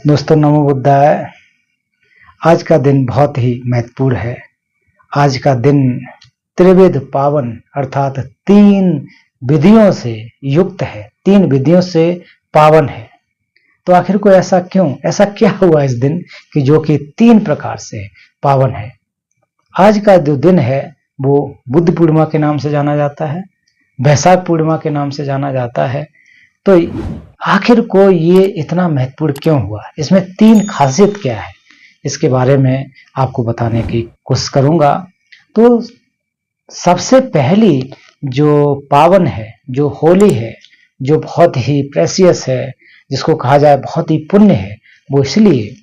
दोस्तों नमो बुद्धाय। आज का दिन बहुत ही महत्वपूर्ण है। आज का दिन त्रिविध पावन अर्थात 3 विधियों से युक्त है, 3 विधियों से पावन है। तो आखिर को ऐसा क्यों, ऐसा क्या हुआ इस दिन कि जो कि 3 प्रकार से पावन है। आज का जो दिन है वो बुद्ध पूर्णिमा के नाम से जाना जाता है, वैशाख पूर्णिमा के नाम से जाना जाता है। तो आखिर को ये इतना महत्वपूर्ण क्यों हुआ, इसमें 3 खासियत क्या है, इसके बारे में आपको बताने की कोशिश करूंगा। तो सबसे पहली जो पावन है, जो होली है, जो बहुत ही प्रेसियस है, जिसको कहा जाए बहुत ही पुण्य है, वो इसलिए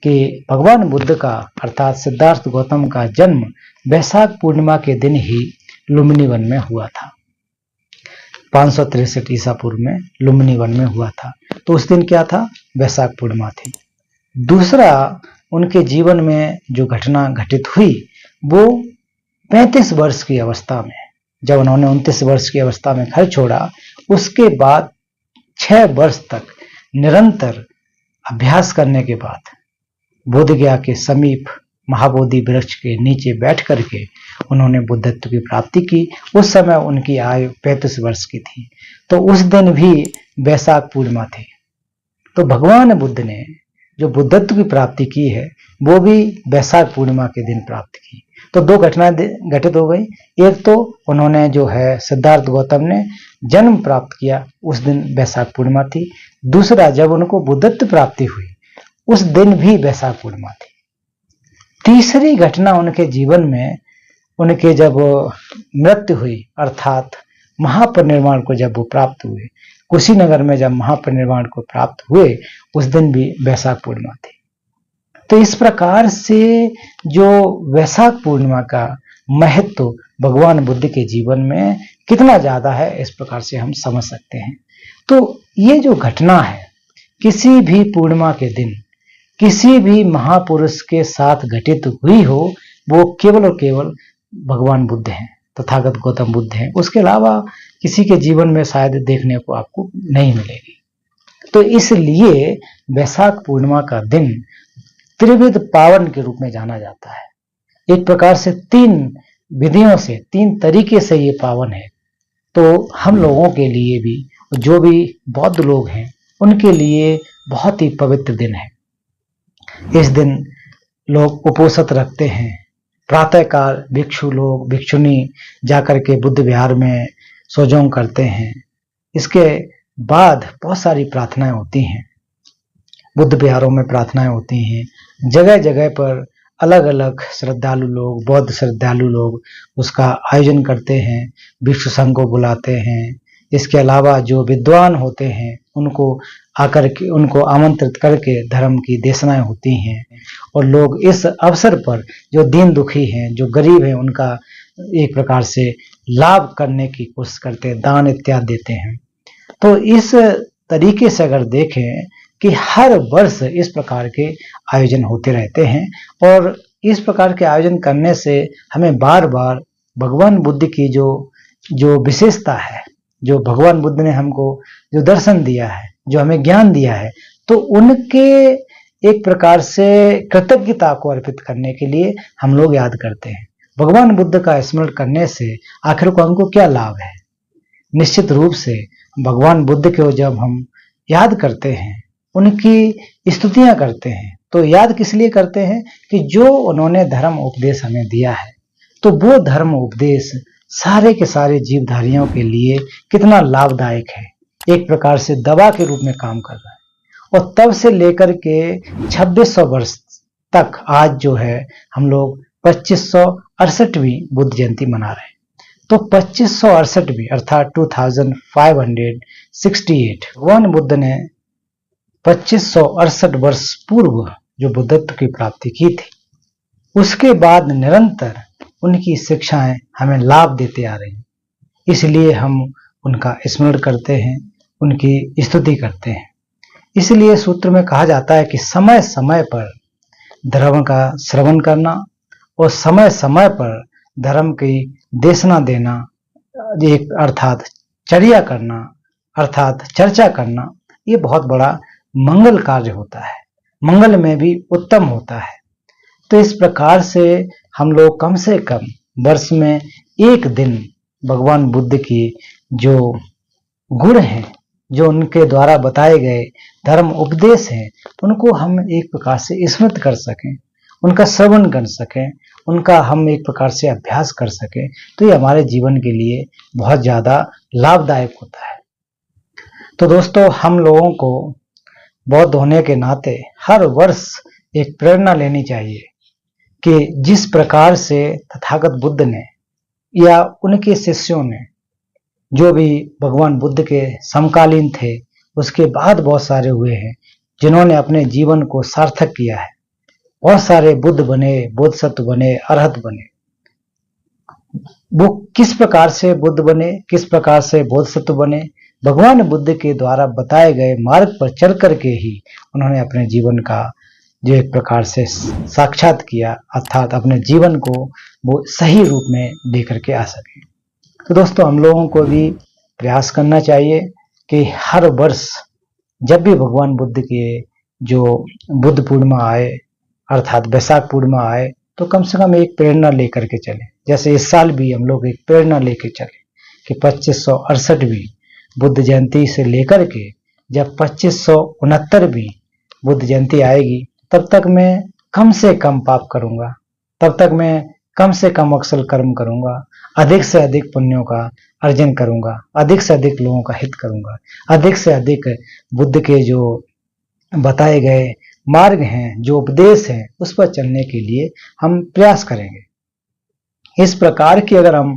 कि भगवान बुद्ध का अर्थात सिद्धार्थ गौतम का जन्म वैशाख पूर्णिमा के दिन ही लुम्बिनी वन में हुआ था। 563 ईसा पूर्व में लुम्बिनी वन में हुआ था। तो उस दिन क्या था, वैशाख पूर्णिमा थी। दूसरा, उनके जीवन में जो घटना घटित हुई वो 35 वर्ष की अवस्था में, जब उन्होंने 29 वर्ष की अवस्था में घर छोड़ा, उसके बाद 6 वर्ष तक निरंतर अभ्यास करने के बाद बोधगया के समीप महाबोधि वृक्ष के नीचे बैठ करके उन्होंने बुद्धत्व की प्राप्ति की। उस समय उनकी आयु 35 वर्ष की थी। तो उस दिन भी वैशाख पूर्णिमा थी। तो भगवान बुद्ध ने जो बुद्धत्व की प्राप्ति की है वो भी वैशाख पूर्णिमा के दिन प्राप्त की। तो 2 घटनाएं घटित हो गई। एक तो उन्होंने जो है सिद्धार्थ गौतम ने जन्म प्राप्त किया, उस दिन वैशाख पूर्णिमा थी। दूसरा, जब उनको बुद्धत्व प्राप्ति हुई उस दिन भी वैशाख पूर्णिमा थी। तीसरी घटना उनके जीवन में, उनके जब मृत्यु हुई अर्थात महापरिनिर्वाण को जब वो प्राप्त हुए, कुशीनगर में जब महापरिनिर्वाण को प्राप्त हुए, उस दिन भी वैशाख पूर्णिमा थी। तो इस प्रकार से जो वैशाख पूर्णिमा का महत्व भगवान बुद्ध के जीवन में कितना ज्यादा है, इस प्रकार से हम समझ सकते हैं। तो ये जो घटना है, किसी भी पूर्णिमा के दिन किसी भी महापुरुष के साथ घटित हुई हो, वो केवल और केवल भगवान बुद्ध हैं, तथागत गौतम बुद्ध हैं। उसके अलावा किसी के जीवन में शायद देखने को आपको नहीं मिलेगी। तो इसलिए वैशाख पूर्णिमा का दिन त्रिविध पावन के रूप में जाना जाता है। एक प्रकार से 3 विधियों से, 3 तरीके से ये पावन है। तो हम लोगों के लिए भी, जो भी बौद्ध लोग हैं, उनके लिए बहुत ही पवित्र दिन है। इस दिन लोग उपोषित रखते हैं। प्रातःकाल भिक्षु लोग, भिक्षुनी जाकर के बुद्ध विहार में सोजोंग करते हैं। इसके बाद बहुत सारी प्रार्थनाएं होती हैं, बुद्ध विहारों में प्रार्थनाएं होती हैं। जगह जगह पर अलग अलग श्रद्धालु लोग, बौद्ध श्रद्धालु लोग उसका आयोजन करते हैं, भिक्षु संघ को बुलाते हैं। इसके अलावा जो विद्वान होते हैं उनको आकर के, उनको आमंत्रित करके धर्म की देशनाएं होती हैं। और लोग इस अवसर पर जो दीन दुखी हैं, जो गरीब हैं, उनका एक प्रकार से लाभ करने की कोशिश करते हैं, दान इत्यादि देते हैं। तो इस तरीके से अगर देखें कि हर वर्ष इस प्रकार के आयोजन होते रहते हैं, और इस प्रकार के आयोजन करने से हमें बार बार भगवान बुद्ध की जो विशेषता है, जो भगवान बुद्ध ने हमको जो दर्शन दिया है, जो हमें ज्ञान दिया है, तो उनके एक प्रकार से कृतज्ञता को अर्पित करने के लिए हम लोग याद करते हैं। भगवान बुद्ध का स्मरण करने से आखिर को हमको क्या लाभ है। निश्चित रूप से भगवान बुद्ध को जब हम याद करते हैं, उनकी स्तुतियां करते हैं, तो याद किस लिए करते हैं कि जो उन्होंने धर्म उपदेश हमें दिया है, तो वो धर्म उपदेश सारे के सारे जीवधारियों के लिए कितना लाभदायक है, एक प्रकार से दवा के रूप में काम कर रहा है। और तब से लेकर के 2600 वर्ष तक आज जो है हम लोग 2568वीं बुद्ध जयंती मना रहे हैं। तो 2568वीं अर्थात 2568 भगवान बुद्ध ने 2568 वर्ष पूर्व जो बुद्धत्व की प्राप्ति की थी, उसके बाद निरंतर उनकी शिक्षाएं हमें लाभ देते आ रही हैं। इसलिए हम उनका स्मरण करते हैं, उनकी स्तुति करते हैं। इसलिए सूत्र में कहा जाता है कि समय समय पर धर्म का श्रवण करना और समय समय पर धर्म की देशना देना, एक अर्थात चर्या करना, अर्थात चर्चा करना, ये बहुत बड़ा मंगल कार्य होता है। मंगल में भी उत्तम होता है। तो इस प्रकार से हम लोग कम से कम वर्ष में एक दिन भगवान बुद्ध की जो गुण हैं, जो उनके द्वारा बताए गए धर्म उपदेश हैं, उनको हम एक प्रकार से स्मृत कर सकें, उनका श्रवण कर सकें, उनका हम एक प्रकार से अभ्यास कर सकें, तो ये हमारे जीवन के लिए बहुत ज़्यादा लाभदायक होता है। तो दोस्तों, हम लोगों को बौद्ध होने के नाते हर वर्ष एक प्रेरणा लेनी चाहिए कि जिस प्रकार से तथागत बुद्ध ने या उनके शिष्यों ने, जो भी भगवान बुद्ध के समकालीन थे, उसके बाद बहुत सारे हुए हैं जिन्होंने अपने जीवन को सार्थक किया है। बहुत सारे बुद्ध बने, बोधिसत्व बने, अरहत बने। वो किस प्रकार से बुद्ध बने, किस प्रकार से बोधिसत्व बने? भगवान बुद्ध के द्वारा बताए गए मार्ग पर चल करके ही उन्होंने अपने जीवन का जो एक प्रकार से साक्षात किया, अर्थात अपने जीवन को वो सही रूप में लेकर के आ सके। तो दोस्तों, हम लोगों को भी प्रयास करना चाहिए कि हर वर्ष जब भी भगवान बुद्ध के जो बुद्ध पूर्णिमा आए, अर्थात वैशाख पूर्णिमा आए, तो कम से कम एक प्रेरणा लेकर के चले। जैसे इस साल भी हम लोग एक प्रेरणा लेकर चले कि 2568वीं बुद्ध जयंती से लेकर के जब 2569वीं बुद्ध जयंती आएगी, तब तक मैं कम से कम पाप करूंगा, तब तक मैं कम से कम अकुशल कर्म करूंगा, अधिक से अधिक पुण्यों का अर्जन करूंगा, अधिक से अधिक लोगों का हित करूंगा, अधिक से अधिक बुद्ध के जो बताए गए मार्ग हैं, जो उपदेश हैं, उस पर चलने के लिए हम प्रयास करेंगे। इस प्रकार की अगर हम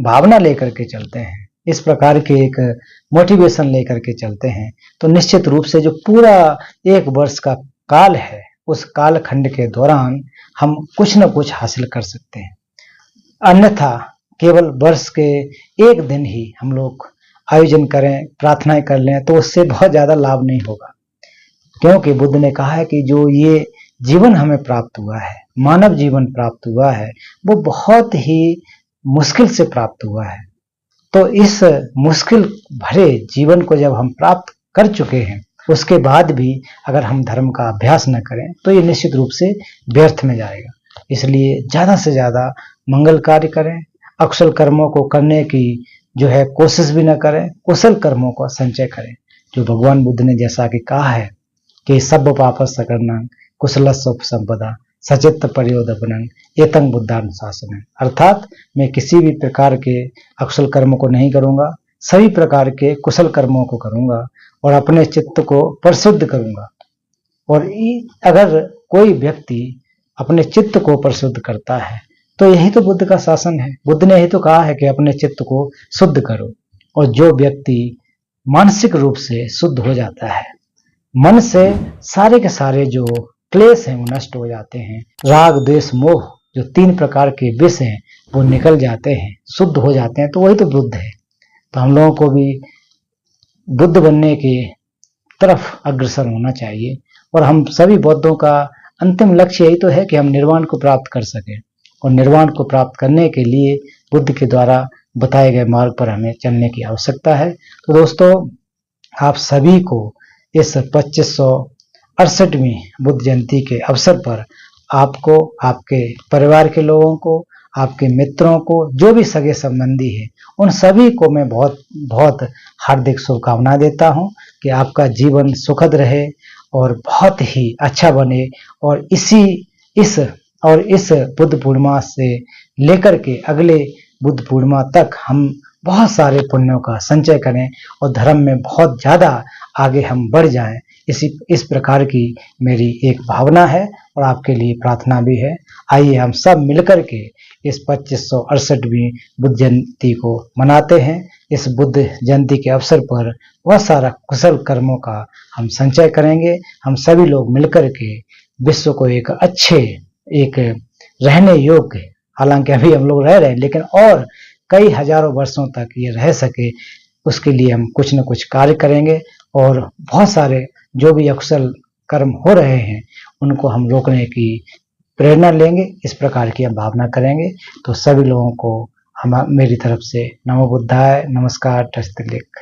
भावना लेकर के चलते हैं, इस प्रकार के एक मोटिवेशन लेकर के चलते हैं, तो निश्चित रूप से जो पूरा एक वर्ष का काल है, उस काल खंड के दौरान हम कुछ न कुछ हासिल कर सकते हैं। अन्यथा केवल वर्ष के एक दिन ही हम लोग आयोजन करें, प्रार्थनाएं कर लें, तो उससे बहुत ज्यादा लाभ नहीं होगा। क्योंकि बुद्ध ने कहा है कि जो ये जीवन हमें प्राप्त हुआ है, मानव जीवन प्राप्त हुआ है, वो बहुत ही मुश्किल से प्राप्त हुआ है। तो इस मुश्किल भरे जीवन को जब हम प्राप्त कर चुके हैं, उसके बाद भी अगर हम धर्म का अभ्यास न करें, तो ये निश्चित रूप से व्यर्थ में जाएगा। इसलिए ज्यादा से ज्यादा मंगल कार्य करें, अकुशल कर्मों को करने की जो है कोशिश भी न करें, कुशल कर्मों का संचय करें। जो भगवान बुद्ध ने जैसा कि कहा है कि सब पापस सकर्णं कुशलस्व संपदा सचित्त पर्योदपनं एतं बुद्धानुशासनं, अर्थात मैं किसी भी प्रकार के अकुशल कर्मों को नहीं करूंगा, सभी प्रकार के कुशल कर्मों को करूंगा और अपने चित्त को परिशुद्ध करूंगा। और अगर कोई व्यक्ति अपने चित्त को परिशुद्ध करता है, तो यही तो बुद्ध का शासन है। बुद्ध ने यही तो कहा है कि अपने चित्त को शुद्ध करो। और जो व्यक्ति मानसिक रूप से शुद्ध हो जाता है, मन से सारे के सारे जो क्लेश हैं वो नष्ट हो जाते हैं, राग द्वेष मोह जो 3 प्रकार के विष हैं वो निकल जाते हैं, शुद्ध हो जाते हैं, तो वही तो बुद्ध है। तो हम लोगों को भी बुद्ध बनने की तरफ अग्रसर होना चाहिए। और हम सभी बौद्धों का अंतिम लक्ष्य यही तो है कि हम निर्वाण को प्राप्त कर सकें। और निर्वाण को प्राप्त करने के लिए बुद्ध के द्वारा बताए गए मार्ग पर हमें चलने की आवश्यकता है। तो दोस्तों, आप सभी को इस 2568वीं बुद्ध जयंती के अवसर पर आपको, आपके परिवार के लोगों को, आपके मित्रों को, जो भी सगे संबंधी हैं, उन सभी को मैं बहुत बहुत हार्दिक शुभकामनाएं देता हूं कि आपका जीवन सुखद रहे और बहुत ही अच्छा बने। और इस बुद्ध पूर्णिमा से लेकर के अगले बुद्ध पूर्णिमा तक हम बहुत सारे पुण्यों का संचय करें और धर्म में बहुत ज्यादा आगे हम बढ़ जाएं। इस प्रकार की मेरी एक भावना है और आपके लिए प्रार्थना भी है। आइए हम सब मिलकर के इस 2568वीं बुद्ध जयंती को मनाते हैं। इस बुद्ध जयंती के अवसर पर बहुत सारा कुशल कर्मों का हम संचय करेंगे। हम सभी लोग मिलकर के विश्व को एक अच्छे, एक रहने योग्य, हालांकि अभी हम लोग रह रहे हैं, लेकिन और कई हजारों वर्षों तक ये रह सके, उसके लिए हम कुछ न कुछ कार्य करेंगे। और बहुत सारे जो भी अकुशल कर्म हो रहे हैं उनको हम रोकने की प्रेरणा लेंगे, इस प्रकार की हम भावना करेंगे। तो सभी लोगों को मेरी तरफ से नमो बुद्धाय, नमस्कार, टस्तिलिक।